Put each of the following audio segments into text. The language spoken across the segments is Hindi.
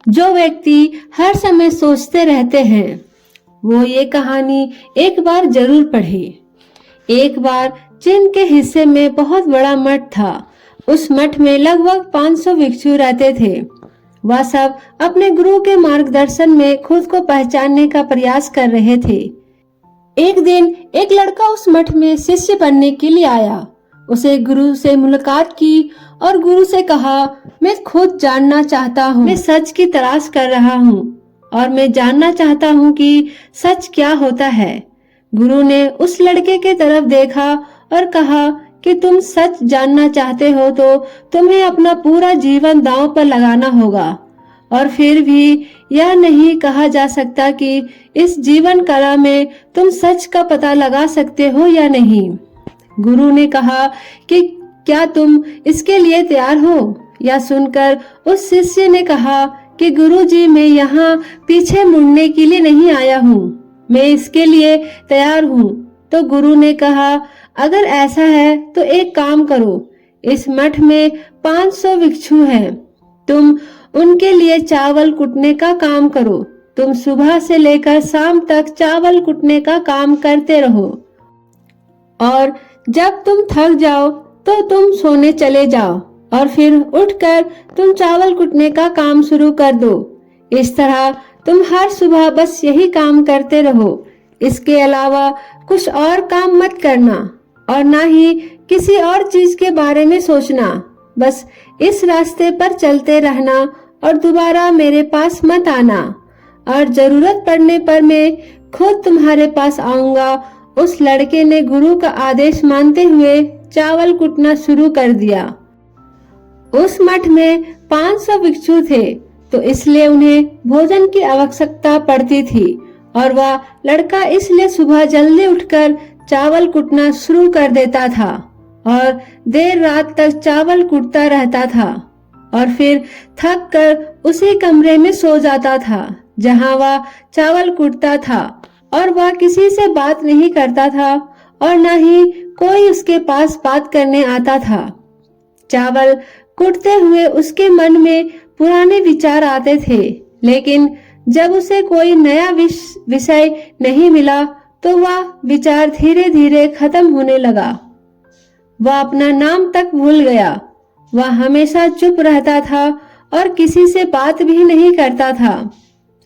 जो व्यक्ति हर समय सोचते रहते हैं वो ये कहानी एक बार जरूर पढ़े। एक बार चीन के हिस्से में बहुत बड़ा मठ था। उस मठ में लगभग 500 भिक्षु रहते थे। वह सब अपने गुरु के मार्गदर्शन में खुद को पहचानने का प्रयास कर रहे थे। एक दिन एक लड़का उस मठ में शिष्य बनने के लिए आया। उसे गुरु से मुलाकात की और गुरु से कहा, मैं खुद जानना चाहता हूँ, मैं सच की तलाश कर रहा हूँ और मैं जानना चाहता हूँ कि सच क्या होता है। गुरु ने उस लड़के के तरफ देखा और कहा कि तुम सच जानना चाहते हो तो तुम्हें अपना पूरा जीवन दांव पर लगाना होगा और फिर भी यह नहीं कहा जा सकता कि इस जीवन कला में तुम सच का पता लगा सकते हो या नहीं। गुरु ने कहा कि क्या तुम इसके लिए तैयार हो? यह सुनकर उस शिष्य ने कहा कि गुरुजी, मैं यहाँ पीछे मुड़ने के लिए नहीं आया हूँ, मैं इसके लिए तैयार हूँ। तो गुरु ने कहा, अगर ऐसा है तो एक काम करो, इस मठ में 500 भिक्षु हैं, तुम उनके लिए चावल कुटने का काम करो। तुम सुबह से लेकर शाम तक चावल कुटने का काम करते रहो और जब तुम थक जाओ तो तुम सोने चले जाओ और फिर उठकर तुम चावल कुटने का काम शुरू कर दो। इस तरह तुम हर सुबह बस यही काम करते रहो। इसके अलावा कुछ और काम मत करना और ना ही किसी और चीज के बारे में सोचना। बस इस रास्ते पर चलते रहना और दोबारा मेरे पास मत आना और जरूरत पड़ने पर मैं खुद तुम्हारे पास आऊंगा। उस लड़के ने गुरु का आदेश मानते हुए चावल कुटना शुरू कर दिया। उस मठ में 500 भिक्षु थे तो इसलिए उन्हें भोजन की आवश्यकता पड़ती थी और वह लड़का इसलिए सुबह जल्दी उठकर चावल कुटना शुरू कर देता था और देर रात तक चावल कुटता रहता था और फिर थक कर उसी कमरे में सो जाता था जहां वह चावल कुटता था और वह किसी से बात नहीं करता था और न ही कोई उसके पास बात करने आता था। चावल कुटते हुए उसके मन में पुराने विचार आते थे, लेकिन जब उसे कोई नया विषय नहीं मिला तो वह विचार धीरे धीरे खत्म होने लगा। वह अपना नाम तक भूल गया। वह हमेशा चुप रहता था और किसी से बात भी नहीं करता था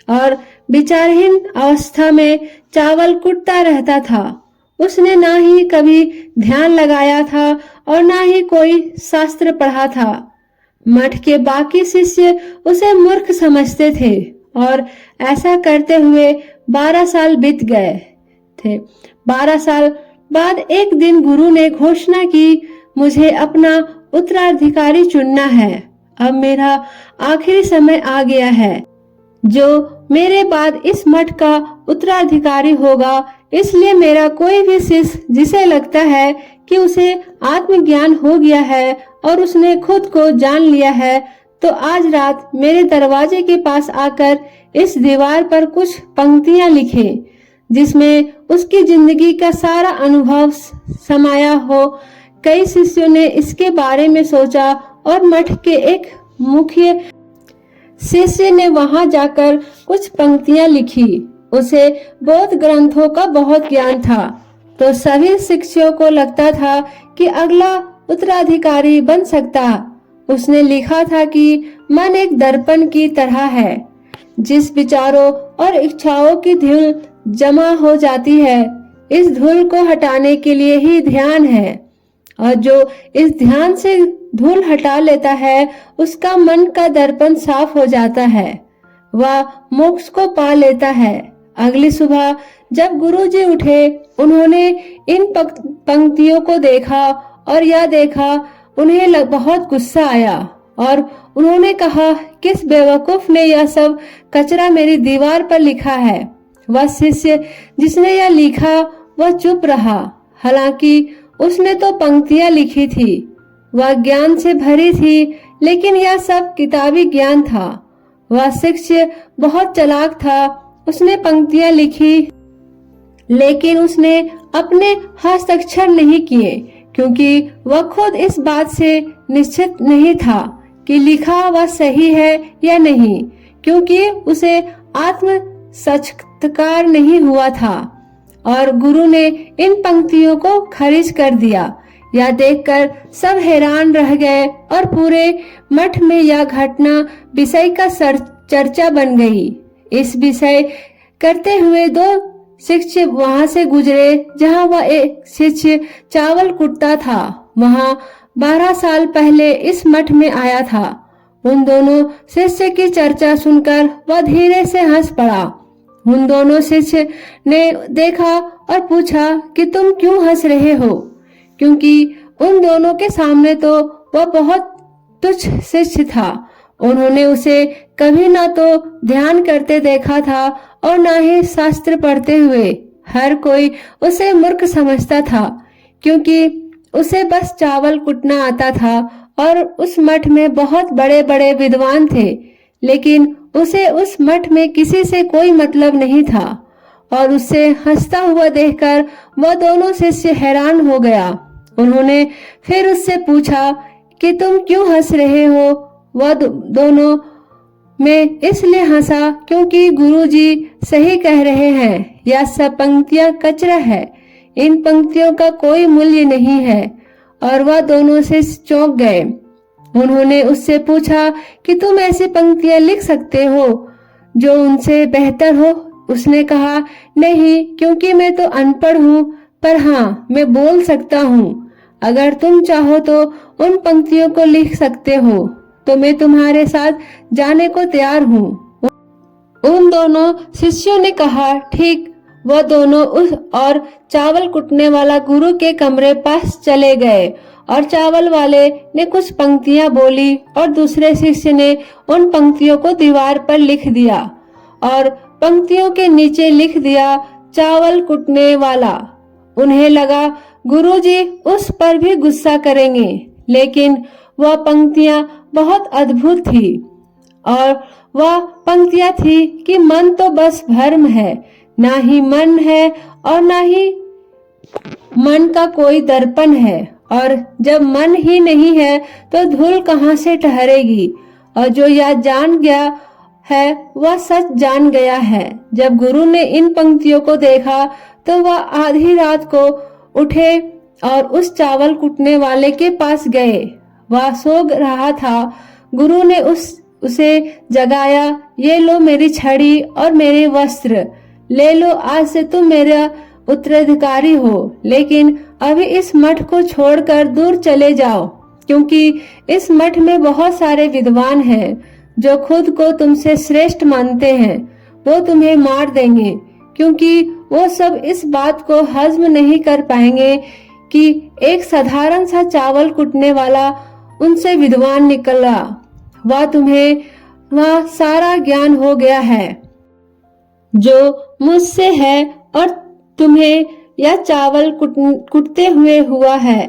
और विचारहीन अवस्था में चावल कुटता रहता था। उसने ना ही कभी ध्यान लगाया था और ना ही कोई शास्त्र पढ़ा था। मठ के बाकी शिष्य उसे मूर्ख समझते थे और ऐसा करते हुए 12 साल बीत गए थे। 12 साल बाद एक दिन गुरु ने घोषणा की, मुझे अपना उत्तराधिकारी चुनना है। अब मेरा आखिरी समय आ गया है। जो मेरे बाद इस मठ का उत्तराधिकारी होगा, इसलिए मेरा कोई भी शिष्य जिसे लगता है कि उसे आत्मज्ञान हो गया है और उसने खुद को जान लिया है, तो आज रात मेरे दरवाजे के पास आकर इस दीवार पर कुछ पंक्तियां लिखे जिसमें उसकी जिंदगी का सारा अनुभव समाया हो। कई शिष्यों ने इसके बारे में सोचा और मठ के एक मुख्य शिष्य ने वहां जाकर कुछ पंक्तियां लिखी। उसे बौद्ध ग्रंथों का बहुत ज्ञान था, तो सभी शिष्यों को लगता था कि अगला उत्तराधिकारी बन सकता। उसने लिखा था कि मन एक दर्पण की तरह है, जिस विचारों और इच्छाओं की धूल जमा हो जाती है, इस धूल को हटाने के लिए ही ध्यान है, और जो इस ध्यान से धूल हटा लेता है उसका मन का दर्पण साफ हो जाता है, वह मोक्ष को पा लेता है। अगली सुबह जब गुरुजी उठे, उन्होंने इन पंक्तियों को देखा और यह देखा उन्हें बहुत गुस्सा आया और उन्होंने कहा, किस बेवकूफ ने यह सब कचरा मेरी दीवार पर लिखा है। वह शिष्य जिसने यह लिखा वह चुप रहा, हालांकि उसने तो पंक्तियां लिखी थी। वह ज्ञान से भरी थी, लेकिन यह सब किताबी ज्ञान था। वह शिष्य बहुत चालाक था। उसने पंक्तियां लिखी, लेकिन उसने अपने हस्ताक्षर नहीं किए, क्योंकि वह खुद इस बात से निश्चित नहीं था कि लिखा वह सही है या नहीं, क्योंकि उसे आत्म साक्षात्कार नहीं हुआ था। और गुरु ने इन पंक्तियों को खारिज कर दिया। यह देखकर सब हैरान रह गए और पूरे मठ में यह घटना विषय का चर्चा बन गई। इस विषय करते हुए 2 शिष्य वहां से गुजरे जहां वह एक शिष्य चावल कुटता था। वहां 12 साल पहले इस मठ में आया था। उन दोनों शिष्य की चर्चा सुनकर वह धीरे से हंस पड़ा। उन दोनों शिष्य ने देखा और पूछा कि तुम क्यों हंस रहे हो, क्योंकि उन दोनों के सामने तो वह बहुत तुच्छ शिष्य था। उन्होंने उसे कभी ना तो ध्यान करते देखा था और ना ही शास्त्र पढ़ते हुए। हर कोई उसे मूर्ख समझता था, क्योंकि उसे बस चावल कुटना आता था और उस मठ में बहुत बड़े बड़े विद्वान थे, लेकिन उसे उस मठ में किसी से कोई मतलब नहीं था। और उससे हंसता हुआ देखकर वह दोनों शिष्य हैरान हो गया। उन्होंने फिर उससे पूछा कि तुम क्यों हंस रहे हो। वह दोनों में इसलिए हंसा क्योंकि गुरुजी सही कह रहे हैं, यह सब पंक्तियां कचरा है, इन पंक्तियों का कोई मूल्य नहीं है। और वह दोनों से चौंक गए। उन्होंने उससे पूछा कि तुम ऐसी पंक्तियां लिख सकते हो जो उनसे बेहतर हो। उसने कहा, नहीं, क्योंकि मैं तो अनपढ़ हूँ, पर हाँ, मैं बोल सकता हूँ। अगर तुम चाहो तो उन पंक्तियों को लिख सकते हो, तो मैं तुम्हारे साथ जाने को तैयार हूँ। उन दोनों शिष्यों ने कहा, ठीक। वह दोनों उस और चावल कुटने वाला गुरु के कमरे पास चले गए और चावल वाले ने कुछ पंक्तियां बोली और दूसरे शिष्य ने उन पंक्तियों को दीवार पर लिख दिया और पंक्तियों के नीचे लिख दिया, चावल कुटने वाला। उन्हें लगा गुरुजी उस पर भी गुस्सा करेंगे, लेकिन वह पंक्तियां बहुत अद्भुत थी। और वह पंक्तियां थी कि मन तो बस भ्रम है, ना ही मन है और ना ही मन का कोई दर्पण है। और जब मन ही नहीं है तो धूल कहाँ से ठहरेगी। और जो यह जान गया है वह सच जान गया है। जब गुरु ने इन पंक्तियों को देखा तो वह आधी रात को उठे और उस चावल कुटने वाले के पास गए। वह सो रहा था। गुरु ने उसे जगाया। ये लो मेरी छड़ी और मेरे वस्त्र, ले लो, आज से तुम मेरा उत्तराधिकारी हो। लेकिन अभी इस मठ को छोड़कर दूर चले जाओ, क्योंकि इस मठ में बहुत सारे विद्वान हैं जो खुद को तुमसे श्रेष्ठ मानते हैं। वो तुम्हें मार देंगे, क्योंकि वो सब इस बात को हजम नहीं कर पाएंगे कि एक साधारण सा चावल कुटने वाला उनसे विद्वान निकला। वह सारा ज्ञान हो गया है जो मुझसे है, और तुम्हें यह चावल कुटते हुए हुआ है।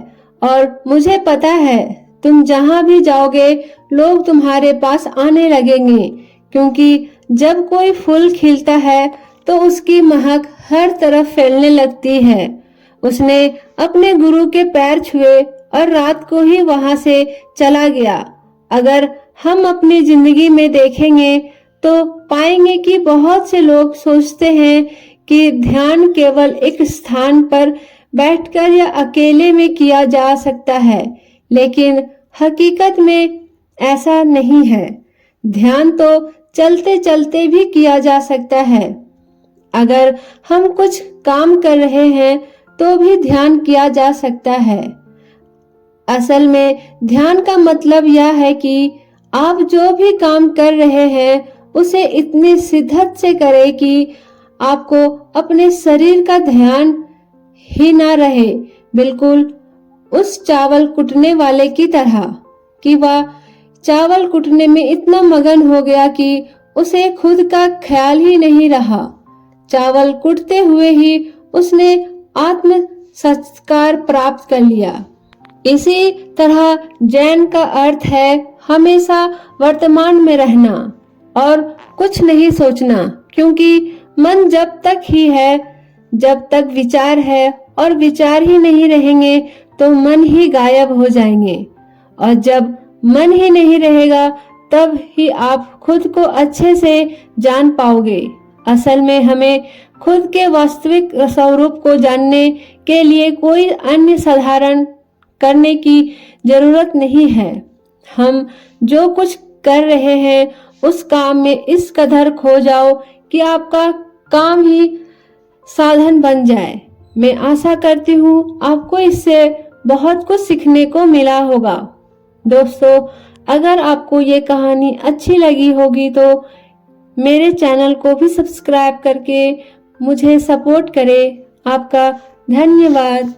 और मुझे पता है तुम जहाँ भी जाओगे लोग तुम्हारे पास आने लगेंगे, क्योंकि जब कोई फूल खिलता है तो उसकी महक हर तरफ फैलने लगती है। उसने अपने गुरु के पैर छुए और रात को ही वहां से चला गया। अगर हम अपनी जिंदगी में देखेंगे तो पाएंगे कि बहुत से लोग सोचते हैं कि ध्यान केवल एक स्थान पर बैठकर या अकेले में किया जा सकता है, लेकिन हकीकत में ऐसा नहीं है। ध्यान तो चलते चलते भी किया जा सकता है। अगर हम कुछ काम कर रहे हैं तो भी ध्यान किया जा सकता है। असल में ध्यान का मतलब यह है कि आप जो भी काम कर रहे हैं उसे इतनी शिद्दत से करें कि आपको अपने शरीर का ध्यान ही ना रहे, बिल्कुल उस चावल कुटने वाले की तरह कि वह चावल कुटने में इतना मगन हो गया कि उसे खुद का ख्याल ही नहीं रहा। चावल कुटते हुए ही उसने आत्म संस्कार प्राप्त कर लिया। इसी तरह जैन का अर्थ है हमेशा वर्तमान में रहना और कुछ नहीं सोचना, क्योंकि मन जब तक ही है जब तक विचार है, और विचार ही नहीं रहेंगे तो मन ही गायब हो जाएंगे, और जब मन ही नहीं रहेगा तब ही आप खुद को अच्छे से जान पाओगे। असल में हमें खुद के वास्तविक स्वरूप को जानने के लिए कोई अन्य साधारण करने की जरूरत नहीं है। हम जो कुछ कर रहे हैं उस काम में इस कदर खो जाओ कि आपका काम ही साधन बन जाए। मैं आशा करती हूँ आपको इससे बहुत कुछ सीखने को मिला होगा। दोस्तों, अगर आपको ये कहानी अच्छी लगी होगी तो मेरे चैनल को भी सब्सक्राइब करके मुझे सपोर्ट करें। आपका धन्यवाद।